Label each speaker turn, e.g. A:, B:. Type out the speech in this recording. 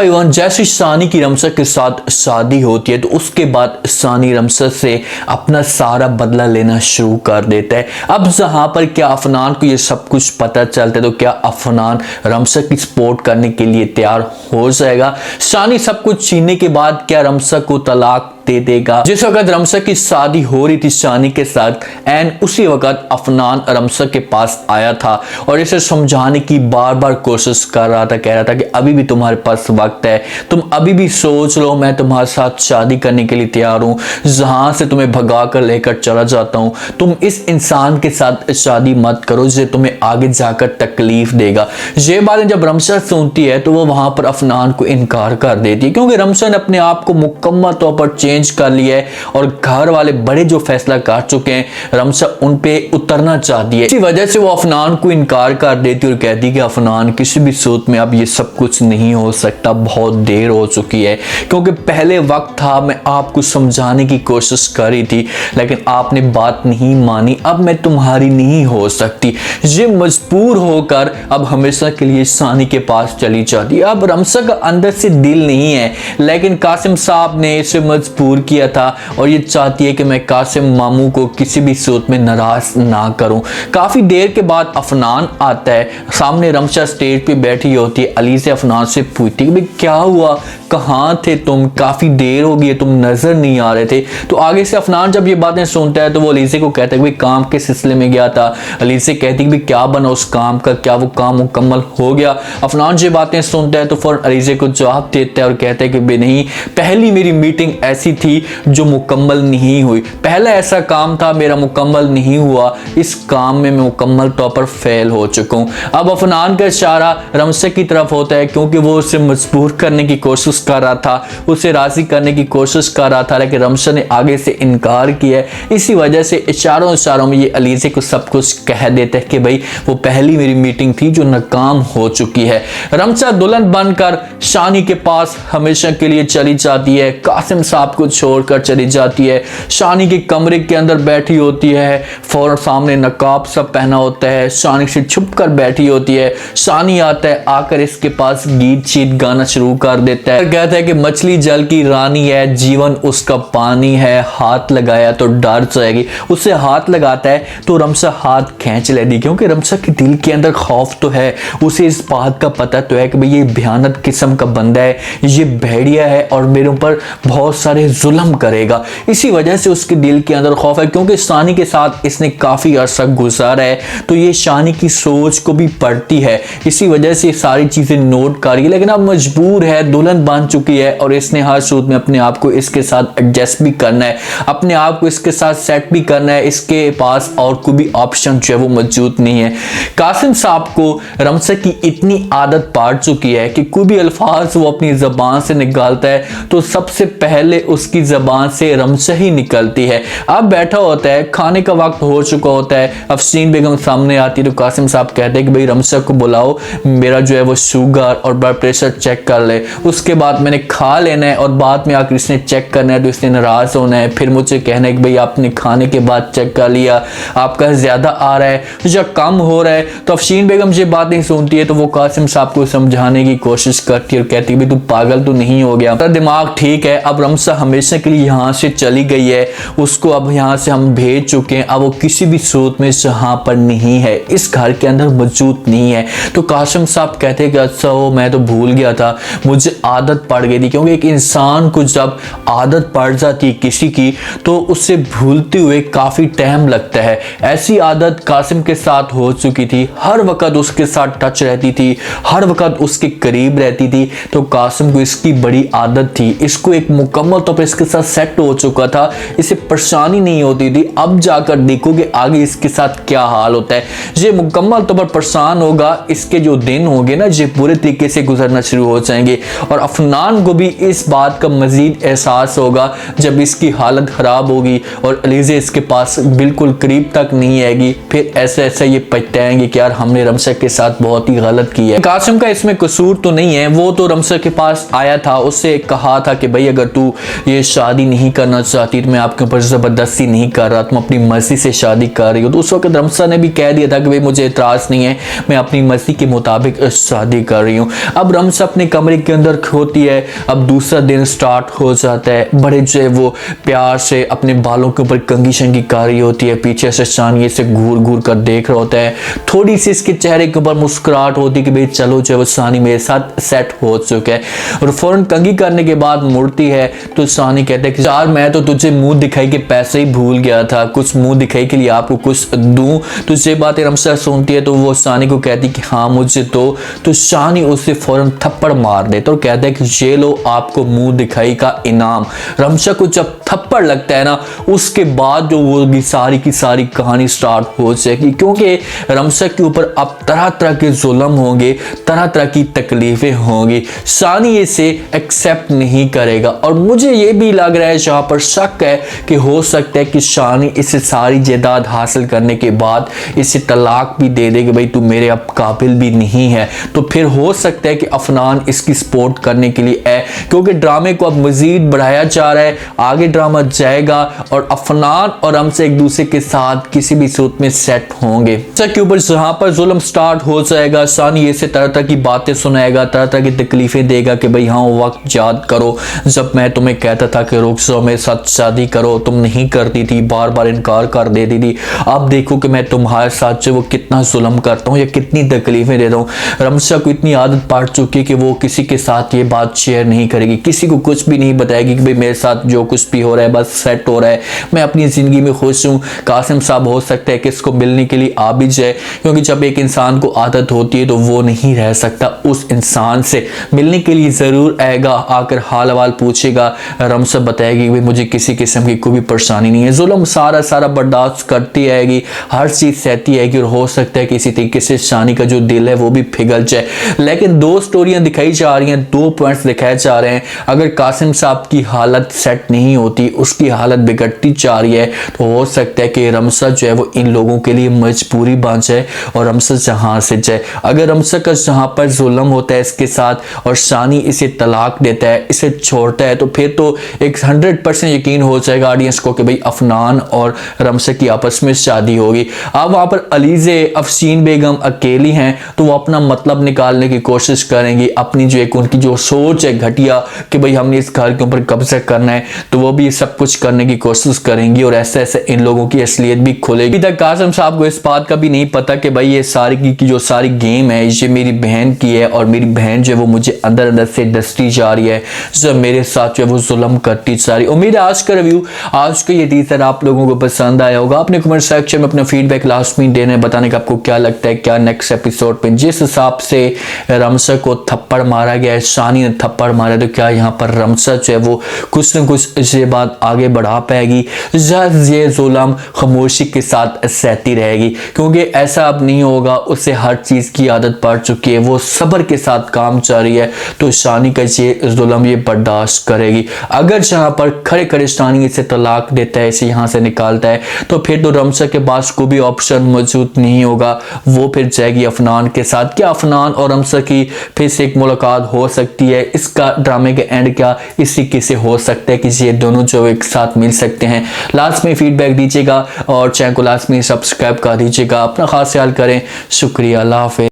A: Even जैसे सानी की रमसक के साथ शादी होती है तो उसके बाद सानी रमसक से अपना सारा बदला लेना शुरू कर देता है। अब जहां पर क्या अफनान को ये सब कुछ पता चलता है तो क्या अफनान रमसक की सपोर्ट करने के लिए तैयार हो जाएगा? सानी सब कुछ छीनने के बाद क्या रमसक को तलाक दे देगा? जिस वक्त रमसक की शादी हो रही थी सानी के साथ, एंड उसी वक्त अफनान रमसक के पास आया था और इसे समझाने की बार बार कोशिश कर रहा था, कह रहा था कि अभी भी तुम्हारे पास वक्त है, तुम अभी भी सोच लो, मैं तुम्हारे साथ शादी करने के लिए तैयार हूं, जहां से तुम्हें भगा कर लेकर चला जाता हूं, तुम इस इंसान के साथ शादी मत करो जिसे तुम्हें आगे जाकर तकलीफ देगा। ये बातें जब रमसक सुनती है तो वो वहां पर अफनान को इनकार कर देती है, क्योंकि रमसक ने अपने आप को मुकम्मल तौर पर चेंज कर लिया है और घर वाले बड़े जो फैसला कर चुके हैं, रमसक उन पे उतरना चाहती है। इसी वजह से वो अफनान को इनकार कर देती है और कहती है कि अफनान किसी भी सूरत में अब ये सब कुछ नहीं हो सकता, बहुत देर हो चुकी है, क्योंकि पहले वक्त था मैं आपको समझाने की कोशिश कर रही थी लेकिन आपने बात नहीं मानी, अब मैं तुम्हारी नहीं हो सकती। ये मजबूर होकर अब हमेशा के लिए सानी के पास चली जाती है। अब रमसक का अंदर से दिल नहीं है, लेकिन कासिम साहब ने इसे मजबूर किया था और ये चाहती है कि मैं कासिम मामू को किसी भी सूरत में नाराज ना करूं। काफी देर के बाद अफनान आता है, सामने रमसक स्टेज पे बैठी होती है, अली से अफनान से पूछती है कि क्या हुआ, कहां थे तुम, काफी देर हो गई, तुम नजर नहीं आ रहे थे। तो आगे से अफनान जब ये बातें सुनता है तो वो अलीसे को कहता है कि काम के सिलसिले में गया था। अलीसे कहती है कि क्या बना उस काम का, क्या वो काम मुकम्मल हो गया? अफनान ये बातें सुनता है तो फौरन अलीसे को जवाब देता है और कहता है कि नहीं, पहली मेरी मीटिंग ऐसी थी जो मुकम्मल नहीं हुई, पहला ऐसा काम था मेरा मुकम्मल नहीं हुआ, इस काम में मैं मुकम्मल तौर पर फेल हो चुका हूं। अब अफनान का इशारा रमसक की तरफ होता है, क्योंकि वो उसे मजबूर करने की कोशिश कर रहा था, उसे राजी करने की कोशिश कर रहा था, लेकिन रमसक ने आगे से इनकार किया। इसी वजह से इशारों में ये अलीसे को सब कुछ कह देता है कि भाई वो पहली मेरी मीटिंग थी जो नाकाम हो चुकी है। रमसक दुल्हन बनकर शानी के पास हमेशा के लिए चली जाती है, कासिम साहब को छोड़कर चली जाती है, शानी के कमरे के अंदर बैठी होती है, फौरन सामने नकाब सब पहना होता है, शानी से छुप कर बैठी होती है। शानी आता है, आकर इसके पास गीत शीत गाना शुरू कर देता है, कहता है कि मछली जल की रानी है, जीवन उसका पानी है, हाथ लगाया तो डर जाएगी। उसे हाथ लगाता है तो रमसक हाथ खींच लेती, क्योंकि रमसक के दिल के अंदर खौफ तो है, उसे इस बात का पता तो है कि भाई ये भयानक किस्म का बंदा है, ये भेड़िया है और मेरे ऊपर बहुत सारे जुल्म करेगा। इसी वजह से उसके दिल के अंदर खौफ है, क्योंकि शानी के साथ इसने काफी अरसा गुजारा है तो ये शानी की सोच को भी पढ़ती है, इसी वजह से सारी चीजें नोट कर रही है। लेकिन अब मजबूर है, दुल्हन बन चुकी है और इसने हर सूरत में अपने आप को इसके साथ एडजस्ट भी करना है, अपने आप को इसके साथ सेट भी करना है, इसके पास और कोई भी ऑप्शन जो है वो मौजूद नहीं है। कासिम साहब को रमसक की इतनी आदत पड़ चुकी है कि कोई भी अल्फाज वो अपनी जबान से निकालता है तो सबसे पहले उसकी जबान से रमसक ही निकलती है। अब बैठा होता है, खाने का वक्त हो चुका होता है, अफसीन बेगम सामने आती है तो कासिम साहब कहते हैं कि भाई रमसक को बुलाओ, मेरा जो है वो शुगर और ब्लड प्रेशर चेक कर ले, उसके बाद मैंने खा लेना है और बाद में आकर इसने चेक करना है तो इसने नाराज होना है, फिर मुझे कहना है कि भाई आपने खाने के बाद चेक कर लिया, आपका ज्यादा आ रहा है या कम हो रहा है। तो अफसीन बेगम ये बातें सुनती है तो वो कासिम साहब को समझाने की कोशिश करती है और कहती है भाई तू पागल तो नहीं हो गया, तेरा दिमाग ठीक है, अब रमसक हमेशा के लिए यहाँ से चली गई है, उसको अब यहाँ से हम भेज चुके हैं, अब वो किसी भी सूरत में यहाँ पर नहीं है, इस घर के अंदर मौजूद नहीं है। तो कासिम साहब कहते हैं कि अच्छा हो, मैं तो भूल गया था, मुझे आदत पड़ गई थी, क्योंकि एक इंसान को जब आदत पड़ जाती है किसी की तो उससे भूलते हुए काफी टाइम लगता है। ऐसी आदत कासिम के साथ हो चुकी थी, हर वक्त उसके साथ टच रहती थी, हर वक्त उसके करीब रहती थी, तो कासिम को इसकी बड़ी आदत थी, इसको एक मुकम्मल तौर पर इसके साथ सेट हो चुका था, इसे परेशानी नहीं होती थी। अब जाकर देखोगे आगे इसके साथ क्या हाल होता है, ये मुकम्मल तौर पर परेशान होगा, इसके जो दिन होंगे ना ये बुरे तरीके से गुजरना शुरू हो जाएंगे और अफनान को भी इस बात का मजीद एहसास होगा जब इसकी हालत खराब होगी और अलीज़े इसके पास बिल्कुल करीब तक नहीं आएगी, फिर ऐसे ऐसे ये पछताएंगे कि यार हमने रमसक के साथ बहुत ही गलत किया है। कासिम का इसमें कसूर तो नहीं है, वो तो रमसक के पास आया था, उससे कहा था कि भाई अगर तू ये शादी नहीं करना चाहती, तो मैं आपके ऊपर ज़बरदस्ती नहीं कर रहा, तुम अपनी मर्जी से शादी कर रही हो। तो उस वक्त रमसा ने भी कह दिया था कि भाई मुझे एतराज़ नहीं है, मैं अपनी मर्जी के मुताबिक शादी कर रही हूँ। अब रमसा अपने कमरे के अंदर होती है। अब दूसरा दिन स्टार्ट हो जाता है। बड़े जो है वो प्यार से अपने बालों के ऊपर कंघी शंगी कर रही होती है। पीछे से सानिया से घूर घूर कर देख रहा होता है। थोड़ी सी इसके चेहरे के ऊपर मुस्कुराहट होती है कि भाई चलो जो है वो सानी मेरे साथ सेट हो चुका है। और फौरन कंघी करने के बाद मुड़ती है तो सानी कहता है कि यार मैं तो तुझे मुंह दिखाई के पैसे ही भूल गया था, कुछ मुंह दिखाई के लिए आपको कुछ दूं। तो ये बातें रमसा सुनती है तो वो सानी को कहती कि हाँ मुझे तो सानी उसे फौरन थप्पड़ मार देता और कहता है कि ये लो आपको मुंह दिखाई का इनाम। रमसा को जब थप्पड़ लगता है ना, उसके बाद जो वो सारी की सारी कहानी स्टार्ट हो जाएगी, क्योंकि रमसा के ऊपर अब तरह तरह के जुल्म होंगे, तरह तरह की तकलीफें होंगी। सानी इसे एक्सेप्ट नहीं करेगा और मुझे ये भी लग रहा है, जहाँ पर शक है कि हो सकता है कि सानी इसे सारी जायदाद हासिल करने के बाद इसे तलाक भी दे दे कि भाई तू मेरे अब काबिल भी नहीं है। तो फिर हो सकता है कि अफनान इसकी सपोर्ट करने के लिए है, क्योंकि ड्रामे को अब मजीद बढ़ाया जा रहा है, आगे ड्रामा जाएगा और अफनान और हमसे एक दूसरे के साथ किसी भी सूरत में सेट होंगे। के ऊपर जहां पर जुल्म स्टार्ट हो जाएगा, सानी इसे तरह तरह की बातें सुनाएगा, तरह तरह की तकलीफें देगा कि भाई हाँ वक्त याद करो जब मैं तुम्हें कहता था कि रुक जाओ मेरे साथ शादी करो, तुम नहीं करती थी, बार बार इनकार कर देती थी। अब देखो कि मैं तुम्हारे साथ जो वो कितना जुल्म करता हूँ या कितनी तकलीफें देता हूँ। रमसा को इतनी आदत पड़ चुकी है कि वो किसी के साथ ये बात शेयर नहीं करेगी, किसी को कुछ भी नहीं बताएगी कि भाई मेरे साथ जो कुछ भी हो रहा है बस सेट हो रहा है, मैं अपनी ज़िंदगी में खुश हूँ। कासिम साहब हो सकता है कि इसको मिलने के लिए आ भी जाए, क्योंकि जब एक इंसान को आदत होती है तो वो नहीं रह सकता, उस इंसान से मिलने के लिए ज़रूर आएगा, आकर हाल हवाल पूछेगा। रमसा बताएगी कि भाई मुझे किसी किस्म की कोई भी परेशानी नहीं है, जुल्म सारा सारा बर्दाश्त करती आएगी, हर चीज़ सहती आएगी और हो सकता है कि इसी तरीके से सानी का जो दिल है वो भी पिघल जाए। लेकिन दो स्टोरियां दिखाई जा रही हैं, दो पॉइंट्स दिखाए जा रहे हैं। अगर कासिम साहब की हालत सेट नहीं होती, उसकी हालत बिगड़ती जा रही है, तो हो सकता है कि रमसा जो है वो इन लोगों के लिए मजबूरी बन जाए और रमसा जहां से जाए। अगर रमसा का जहां पर जुल्म होता है इसके साथ और सानी इसे तलाक देता है, इसे छोड़ता है, तो फिर तो एक 100% यकीन हो जाएगा ऑडियंस को कि भाई अफनान और रमसा की आपस में शादी होगी। अब वहां पर अलीज़े अफसीन बेगम अकेली हैं, तो वो अपना मतलब निकालने की कोशिश करेंगी, अपनी जो एक उनकी जो सोच है घटिया कि भाई हमने इस घर के ऊपर कब्जा करना है, तो वो भी सब कुछ करने की कोशिश करेंगी और ऐसे ऐसे इन लोगों की असलियत भी खुलेगी। अभी तक कासिम साहब को इस बात का भी नहीं पता कि भाई ये सारी की जो सारी गेम है ये मेरी बहन की है और मेरी बहन जो है वो मुझे अंदर अंदर से डसती जा रही है, जब मेरे साथ जो है वो जुल्म करती जा रही है। उम्मीद है आज का रिव्यू, आज का ये टीजर आप लोगों को पसंद आया होगा। अपने कमेंट सेक्शन में अपना फीडबैक लास्ट में देना है, बताने का आपको क्या लगता है, क्या नेक्स्ट एपिसोड में जिस हिसाब से रमसा को थप्पड़ मारा गया है, सानी ने थप्पड़ मारा, तो क्या यहाँ पर रमसा जो है वो कुछ न कुछ ये बात आगे बढ़ा पाएगी, ये जुल्म खामोशी के साथ सहती रहेगी, क्योंकि ऐसा अब नहीं होगा, उसे हर चीज़ की आदत पड़ चुकी है, वो सब्र के साथ काम चल रही है, तो सानी का ये जुल्म ये बर्दाश्त करेगी। अगर जहाँ पर खड़े खड़े सानी इसे तलाक देता है, इसे यहाँ से निकालता है, तो फिर तो रमसा के पास कोई भी ऑप्शन मौजूद नहीं होगा, वो फिर जाएगी अफनान के साथ। क्या अफनान और रमसा की फिर से एक मुलाकात हो सकती है? इसका ड्रामे के एंड क्या इस तरीके से हो सकता है कि ये दोनों जो एक साथ मिल सकते हैं? लास्ट में फीडबैक दीजिएगा और चैनल को लास्ट में सब्सक्राइब कर दीजिएगा। अपना खास ख्याल करें। शुक्रिया, अल्लाह हाफ़िज़।